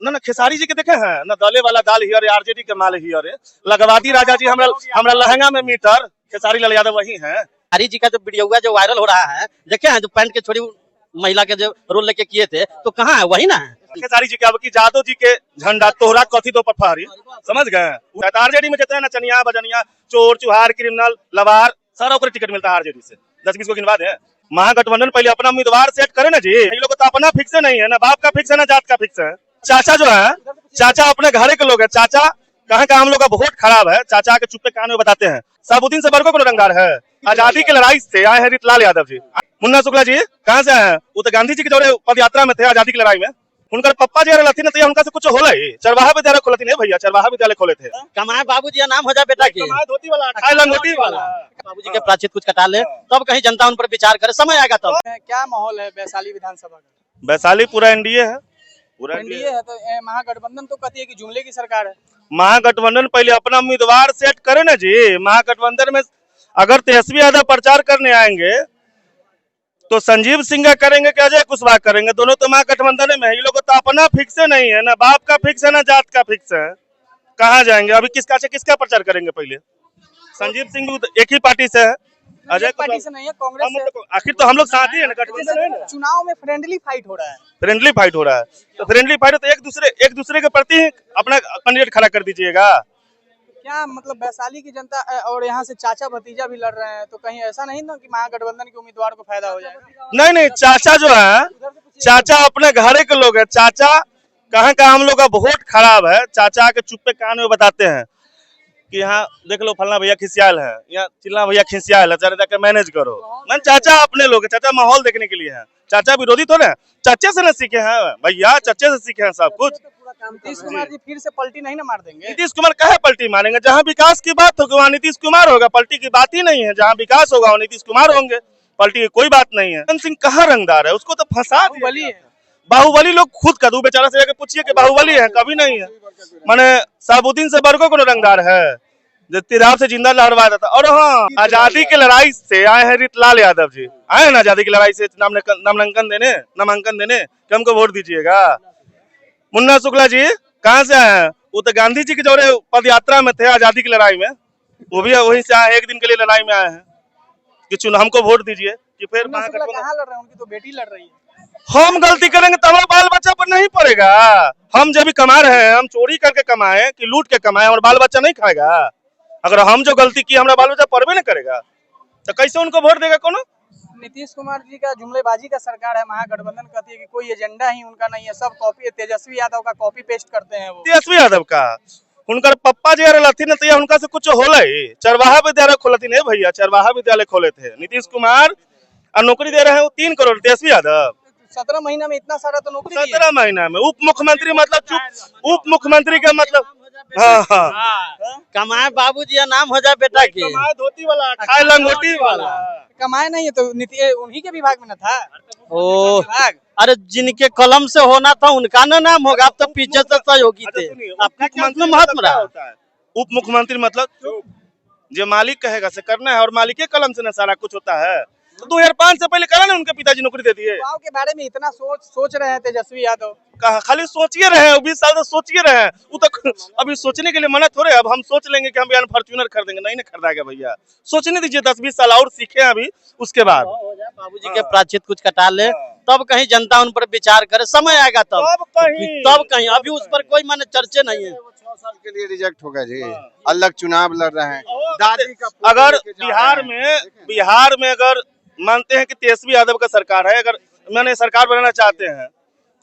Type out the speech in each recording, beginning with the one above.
ना खेसारी जी के देखे हैं ना, दले वाला दाल ही अरे आरजेडी के माल ही अरे लगवाती राजा जी हमरा लहंगा में मीटर, खेसारी लाल यादव वही है। खेसारी जी का जो वीडियो जो वायरल हो रहा है, देखे हैं जो पैंट के छोड़ी महिला के जो रोल लेके किए थे, तो कहाँ है वही ना है खेसारी जी के। अब की जादव जी के झंडा तोहरा कथी दो पफारी, समझ गए। आरजेडी में जितना नचनिया बजनिया चोर चुहार क्रिमिनल लवार सारा ओकरे टिकट मिलता है आरजेडी से, 10-20 को गिनवा दे। महागठबंधन पहले अपना उम्मीदवार सेट करे ना जी, ये लोग तो अपना फिक्स नहीं है ना, बाप का फिक्स है ना जात का फिक्स है। चाचा जो है, चाचा अपने घरे के लोग है, चाचा कहाँ का हम लोग का बहुत खराब है, चाचा के चुप्पे कान में बताते हैं। साबुद्दीन से बरको को रंगदार है, आजादी के लड़ाई से आए हैं रीतलाल यादव जी। मुन्ना शुक्ला जी कहाँ से आए हैं? वो तो गांधी जी के दौरे पद यात्रा में थे आजादी की लड़ाई में। उनका पप्पा जी लथी नहीं, उनका से कुछ होला ही चरवाहा विद्यालय खोलती नहीं भैया, चरवाहा विद्यालय खोले थे। कमाए बाबूजी नाम हो जाए बेटा की, धोती वाला खाए लंगोटी वाला। बाबूजी के प्राचित कुछ कटा ले, तब कहीं जनता उन पर विचार करे, समय आएगा तब। क्या माहौल है वैशाली विधानसभा का? वैशाली पूरा एनडीए है, पूरा एनडीए है तो महागठबंधन तो कहती है कि जुमले की सरकार है। महागठबंधन पहले अपना उम्मीदवार सेट करे ना जी। महागठबंधन में अगर तेजस्वी यादव प्रचार करने आएंगे तो संजीव सिंह का करेंगे कि अजय कुशवाहा करेंगे, दोनों तो महागठबंधन में है। ये लोग तो अपना फिक्स नहीं है ना, बाप का फिक्स है ना जात का फिक्स है, कहाँ जाएंगे। अभी किसका प्रचार करेंगे? पहले संजीव सिंह एक ही पार्टी से है, अजय पार्टी से नहीं है, कांग्रेस से। आखिर तो हम लोग साथ ही है ना, गठबंधन है ना। चुनाव में फ्रेंडली फाइट हो रहा है, फ्रेंडली फाइट हो रहा है, तो फ्रेंडली फाइट तो एक दूसरे के प्रति अपना कैंडिडेट खड़ा कर दीजिएगा। क्या मतलब वैशाली की जनता और यहाँ से चाचा भतीजा भी लड़ रहे हैं, तो कहीं ऐसा नहीं ना कि महागठबंधन के उम्मीदवार को फायदा हो जाएगा? नहीं, चाचा जो है, चाचा अपने घरे के लोग है, चाचा कहाँ का हम लोग का बहुत खराब है। चाचा के चुप्पे कान में बताते हैं कि यहाँ देख लो फलना भैया खिसियाल है, यहाँ चिल्ला भैया खिसियाल है, जरा जाकर मैनेज करो। मैं चाचा अपने लोग है, चाचा माहौल देखने के लिए है, चाचा विरोधी थोड़े हैं, चाचे से न सीखे हैं भैया, चाचे से सीखे हैं सब कुछ। नीतीश कुमार जी फिर से पलटी नहीं ना मार देंगे? नीतीश कुमार कहे पलटी मारेंगे? जहाँ विकास की बात होगी वहाँ नीतीश कुमार होगा, पलटी की बात ही नहीं है। जहाँ विकास होगा वहाँ नीतीश कुमार होंगे, पलटी की कोई बात नहीं है। सिंह कहाँ रंगदार है, उसको तो फंसा बाहुबली है। बाहुबली लोग खुद का दू बेचारा से जाकर पूछिए कि बाहुबली है, कभी नहीं है। माने साबुद्दीन से बरको को रंगदार है, जो तिराब से जिंदा लहरवा देता। और हाँ, आजादी की लड़ाई से आए हैं रीतलाल यादव जी, आए हैं ना आजादी की लड़ाई से नामांकन देने कि हमको वोट दीजिएगा। मुन्ना शुक्ला जी कहाँ से आए हैं? वो तो गांधी जी के दौरे पद यात्रा में थे आजादी की लड़ाई में, वो भी वहीं से आए, एक दिन के लिए लड़ाई में आए हैं कि चुनाव हमको वोट दीजिए। कि फिर कहाँ लड़ रहे हैं? उनकी तो बेटी लड़ रही है। हम गलती करेंगे तो हमारे बाल बच्चा पर नहीं पड़ेगा। हम जब भी कमा रहे हैं, हम चोरी करके कमाए कि लूट के कमाए, हमारा बाल बच्चा नहीं खाएगा? अगर हम जो गलती की हमारा बाल बच्चा पढ़वे नहीं करेगा तो कैसे उनको वोट देगा कोनो? नीतीश कुमार जी का जुमलेबाजी का सरकार है, महागठबंधन कहती है कि कोई एजेंडा ही उनका नहीं है, सब कॉपी, तेजस्वी यादव का कॉपी पेस्ट करते हैं। वो तेजस्वी यादव का उनका पप्पा जी लथी न तो उनका से कुछ होला ही, चरवाहा विद्यालय खोलती नहीं भैया, चरवाहा विद्यालय खोले थे नीतीश कुमार, और नौकरी दे रहे हैं वो 3 करोड़ तेजस्वी यादव। 17 महीना में इतना सारा तो नौकरी 17 महीना में उप मुख्यमंत्री मतलब चुप, उप मुख्यमंत्री का मतलब हाँ। कमाए बाबूजी नाम हो जाए बेटा की, धोती वाला खाए लंगोटी वाला। कमाए नहीं है तो उन्हीं के विभाग में न था। ओ अरे जिनके कलम से होना था उनका ना नाम होगा, अब तो पीछे से सहयोगी थे। मुख्यमंत्री महत्व रहा होता है, उप मुख्यमंत्री मतलब जो मालिक कहेगा से करना है, और मालिक के कलम से ना सारा कुछ होता है। तो 2005 से पहले कहा ना उनके पिताजी नौकरी दे दिए। के बारे में इतना सोच रहे हैं तेजस्वी यादव, कहा खाली सोचिए रहे, 20 साल से सोचिए रहे, वो तो अभी सोचने के लिए मना थोड़े। अब हम सोच लेंगे कि हम यार फॉर्च्यूनर खरीदेंगे, नहीं खरीदा गया भैया, सोचने दीजिए 10-20 साल और सीखे अभी, उसके बाद बाबूजी के प्राचित कुछ कटा ले, तब कहीं जनता उन पर विचार करे, समय आएगा तब कहीं। अभी उस पर कोई माने चर्चे नहीं है। 6 साल के लिए रिजेक्ट होगा जी, अलग चुनाव लड़ रहे हैं। दादी का अगर बिहार में अगर मानते हैं कि तेजस्वी यादव का सरकार है, अगर मैंने सरकार बनाना चाहते हैं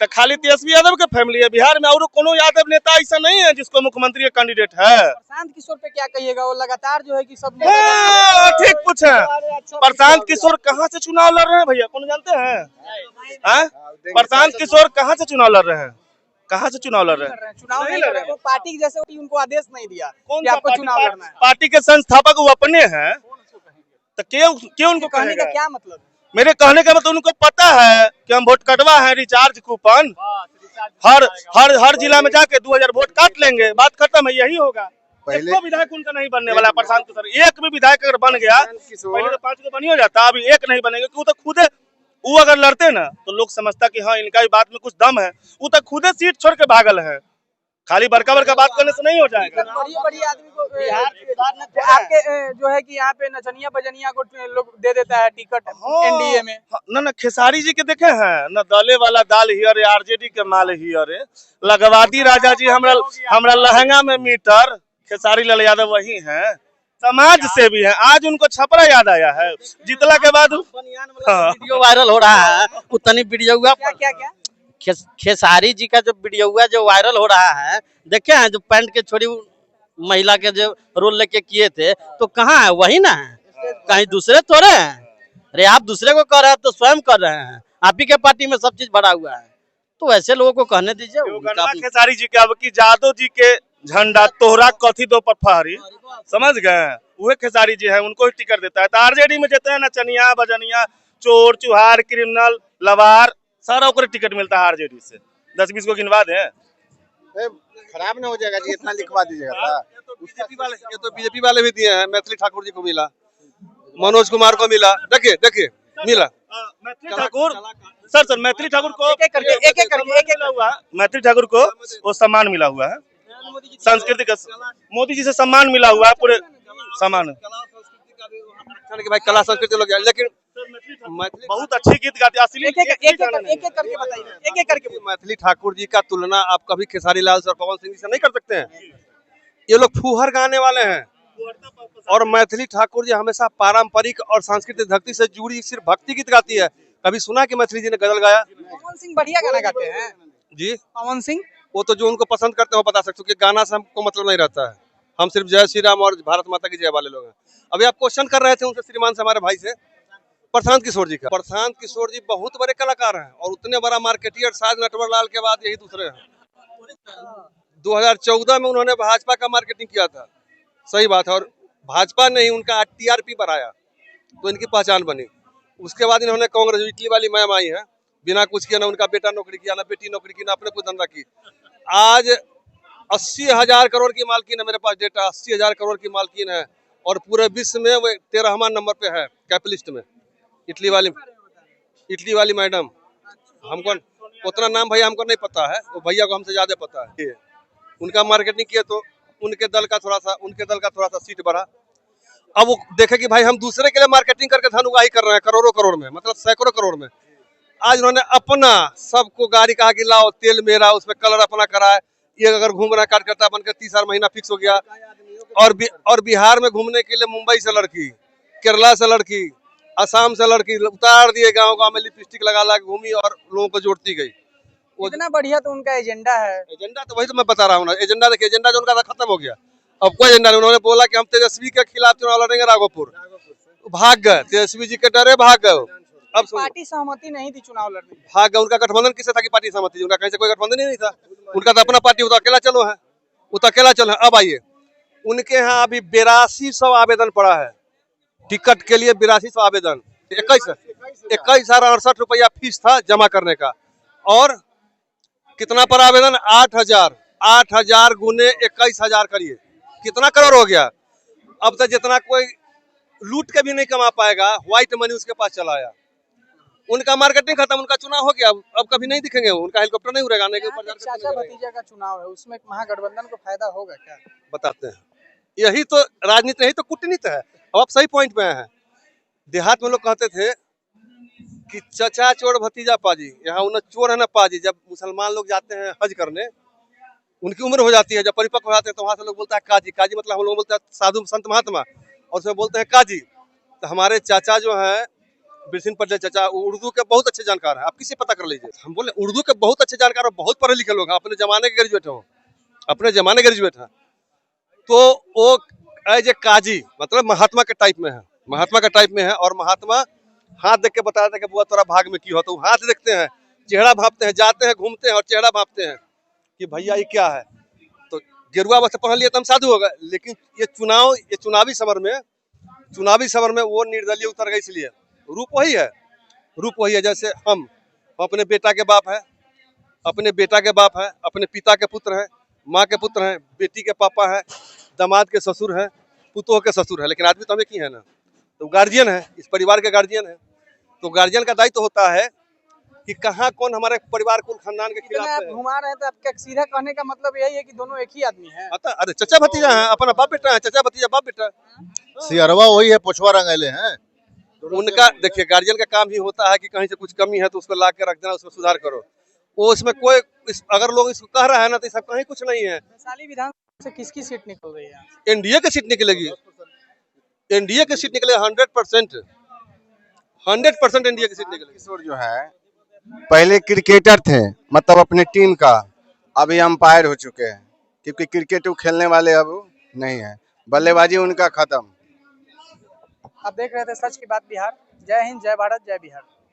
तो खाली तेजस्वी यादव के फैमिली है बिहार में, और कोनो यादव नेता ऐसा नहीं है जिसको मुख्यमंत्री का कैंडिडेट है। प्रशांत किशोर पे क्या कहिएगा? वो लगातार जो है कि सब ठीक पूछे, प्रशांत किशोर कहाँ से चुनाव लड़ रहे हैं भैया, कौन जानते हैं? प्रशांत किशोर कहाँ से चुनाव लड़ रहे हैं? कहाँ से चुनाव लड़ रहे हैं? चुनाव नहीं लड़ रहे हैं, वो पार्टी जैसे उनको आदेश नहीं दिया कि आपको चुनाव लड़ना है। पार्टी के संस्थापक वो अपने हैं, तो क्यों उनको कहने का क्या मतलब? मेरे कहने का मतलब उनको पता है कि हम वोट कटवा है, रिचार्ज कूपन हर जिला में जाके 2000 वोट काट लेंगे, बात खत्म है, यही होगा। पहले विधायक उनका नहीं बनने वाला प्रशांत किशोर, एक भी विधायक अगर बन गया, पहले तो 5 को बनी हो जाता, अभी एक नहीं बनेगा। वो अगर लड़ते ना तो लोग समझता कि हाँ इनका भी बात में कुछ दम है। वो तो खुदे सीट छोड़ के भागल है, खाली बड़का बड़का बात करने से नहीं हो जाएगा। बड़ी बड़ी आदमी को आपके जो है कि यहाँ पे नचनिया बजनिया को लोग दे देता है टिकट एनडीए में। ना खेसारी जी के देखे हैं ना, दले वाला दाल हियर आरजेडी के माल हियर लगवादी राजा जी हमरा लहंगा में मीटर, खेसारी लाल यादव वही हैं, समाज से भी है। आज उनको छपरा याद आया है जीतला के बाद। वीडियो वायरल हो रहा है, उतनी वीडियो हुआ क्या खेसारी जी का जो वीडियो हुआ जो वायरल हो रहा है, देखे हैं जो पैंट के छोड़ी महिला के जो रोल लेके किए थे, तो कहाँ है? वही ना है, कहीं दूसरे थोड़े हैं। अरे आप दूसरे को कर रहे हैं तो स्वयं कर रहे हैं, आप ही के पार्टी में सब चीज भरा हुआ है, तो ऐसे लोगों को कहने दीजिए। खेसारी जी के अब की जादव जी के झंडा तोहरा कथी दो पर फहरी, समझ गए? वह खेसारी जी है, उनको ही टिकट देता है। तो आरजेडी में जितने नचनिया बजनिया चोर चुहार क्रिमिनल लवार सारा को टिकट मिलता है आरजेडी से। 10-20 को गिनवा दें, खराब ना हो जाएगा जी, इतना लिखवा दीजिएगा। ये तो बीजेपी वाले भी दिए हैं। मैथिली ठाकुर जी को मिला, मनोज कुमार को मिला, देखिए मिला। मैथिली ठाकुर सर मैथिली ठाकुर को एक करके हुआ, मैथिली ठाकुर को वो सम्मान मिला हुआ है, सांस्कृतिक मोदी जी से सम्मान मिला हुआ है, पूरे सम्मान। भाई कला संस्कृति लोग, लेकिन बहुत अच्छी गीत गाते हैं। एक करके बताइए। मैथिली ठाकुर जी का तुलना आप कभी खेसारी लाल और पवन सिंह जी से नहीं कर सकते हैं। ये लोग फूहर गाने वाले हैं, और मैथिली ठाकुर जी हमेशा पारंपरिक और सांस्कृतिक धरती से जुड़ी सिर्फ भक्ति गीत गाती है। कभी सुना कि मैथिली जी ने गजल गाया? पवन सिंह बढ़िया गाना गाते हैं जी। पवन सिंह वो तो जो उनको पसंद करते हैं वो बता सकते हो, कि गाना से हमको मतलब नहीं रहता है। हम सिर्फ जय श्री राम और भारत माता की जय वाले लोग हैं। अभी आप क्वेश्चन कर रहे थे उनसे, श्रीमान से, हमारे भाई से, प्रशांत किशोर जी का। प्रशांत किशोर जी बहुत बड़े कलाकार हैं, और उतने बड़ा मार्केटियर शायद नटवर लाल के बाद यही दूसरे हैं। 2014 में उन्होंने भाजपा का मार्केटिंग किया था, सही बात है, और भाजपा ने ही उनका टीआरपी बढ़ाया तो इनकी पहचान बनी। उसके बाद इन्होंने कांग्रेस, इटली वाली मैम आई है, बिना कुछ किया, ना उनका बेटा नौकरी किया, ना बेटी नौकरी की, ना अपने कोई धंधा की। आज 80,000 करोड़ की मालकिन है, मेरे पास डेटा 80,000 करोड़ की मालकिन है, और पूरे विश्व में वो 13वां नंबर पे है कैपिटलिस्ट में। इटली वाली मैडम, हमको उतना नाम भैया हमको नहीं पता है, वो भैया को हमसे ज्यादा पता है। उनका मार्केटिंग किया तो उनके दल का थोड़ा सा सीट बढ़ा। अब वो देखे कि भाई हम दूसरे के लिए मार्केटिंग करके धन उगाही कर रहे हैं करोड़ों करोड़ में, मतलब सैकड़ों करोड़ में। आज उन्होंने अपना सबको गाड़ी कहा कि लाओ तेल मेरा, उसमें कलर अपना कराए। ये अगर घूम रहा कार्यकर्ता बनकर 30 महीना फिक्स हो गया। और बिहार में घूमने के लिए मुंबई से लड़की, केरला से लड़की, असम से लड़की उतार दिए, गाँव में लिपस्टिक लगा घूमी और लोगों को जोड़ती गई। इतना बढ़िया तो उनका एजेंडा है। एजेंडा तो वही तो मैं बता रहा हूँ ना, एजेंडा देखिए, एजेंडा जो उनका था खत्म हो गया, अब कोई एजेंडा नहीं। उन्होंने बोला कि हम तेजस्वी के खिलाफ चुनाव लड़ेंगे राघोपुर, भाग गए, तेजस्वी जी के डरे भाग गए। अब पार्टी सहमति नहीं थी चुनाव लड़ने, भाग गए। उनका गठबंधन किससे था कि पार्टी सहमति? उनका कहीं से कोई गठबंधन ही नहीं था, उनका तो अपना पार्टी, उतना अकेला चलो है, उतना अकेला चलो है। अब आइए, उनके यहाँ अभी 8200 आवेदन पड़ा है टिकट के लिए, 8200 आवेदन, 21,068 रुपया फीस था जमा करने का। और कितना पर आवेदन? 8,000 गुने 21,000 करिए, कितना करोड़ हो गया। अब तक जितना कोई लूट के भी नहीं कमा पाएगा, व्हाइट मनी उसके पास चला आया। उनका मार्केटिंग खत्म, उनका चुनाव हो गया, अब कभी नहीं दिखेंगे, उनका हेलीकॉप्टर नहीं उड़ेगा। चाचा भतीजा का चुनाव है, उसमें महागठबंधन को फायदा होगा क्या? बताते हैं, यही तो राजनीति, यही तो कूटनीति है। अब आप सही पॉइंट पे आए हैं। देहात में लोग कहते थे कि चचा चोर भतीजा पाजी, यहाँ उन्हें चोर है ना पाजी। जब मुसलमान लोग जाते हैं हज करने, उनकी उम्र हो जाती है, जब परिपक्व हो जाते हैं, तो वहाँ से लोग बोलता है काजी। काजी मतलब हम लोग बोलते हैं साधु संत महात्मा, और उसमें बोलते हैं काजी। तो हमारे चाचा जो है बिरसिन पटेल चाचा, उर्दू के बहुत अच्छे जानकार हैं, आप किसी पता कर लीजिए। हम बोले उर्दू के बहुत अच्छे जानकार और बहुत पढ़े लिखे लोग हैं, अपने जमाने के ग्रेजुएट हैं। तो वो एज ए काजी मतलब महात्मा के टाइप में है, और महात्मा हाथ देख के बताया था कि बुआ तोरा भाग में की हो, तो हाथ देखते हैं, चेहरा भापते हैं, जाते हैं घूमते हैं और चेहरा भापते हैं कि भैया ये क्या है। तो गेरुआ वस्त्र पहन लिया तो हम साधु हो गए। लेकिन ये चुनावी समर में वो निर्दलीय उतर गए, इसलिए रूप वही है। जैसे हम अपने बेटा के बाप है, अपने पिता के पुत्र है, माँ के पुत्र हैं, बेटी के पापा है, दामाद के ससुर है, पुतोह के ससुर है, लेकिन आदमी तो हमें की है ना, तो गार्जियन है, इस परिवार के गार्जियन है। तो गार्जियन का दायित्व होता है कि कहाँ कौन हमारे परिवार कुल खानदान के इतना खिलाफ आप है। घुमा रहे हैं तो आपका सीधा कहने का मतलब यही है कि दोनों एक ही आदमी है। अरे चचा भतीजा है, अपना बाप बेटा है, चचा भतीजा बाप बेटा। सियरवा वही है, पुछवा रंगेले हैं। उनका देखिए गार्जियन का काम ही होता है कि कहीं से कुछ कमी है तो उसको ला के रख देना, उसको सुधार करो। वो इसमें कोई अगर लोग इसको कह रहा है ना तो इसका कहीं कुछ नहीं है। वैशाली विधानसभा से किसकी सीट निकल रही है? एनडीए की सीट निकलेगी, एनडीए की सीट निकलेगी 100%, 100% एनडीए की सीट निकलेगी। किशोर जो है पहले क्रिकेटर थे, मतलब अपने टीम का, अभी अंपायर हो चुके हैं, क्योंकि क्रिकेट वो खेलने वाले अब नहीं है, बल्लेबाजी उनका खत्म। आप देख रहे थे सच की बात बिहार। जय हिंद, जय भारत, जय बिहार।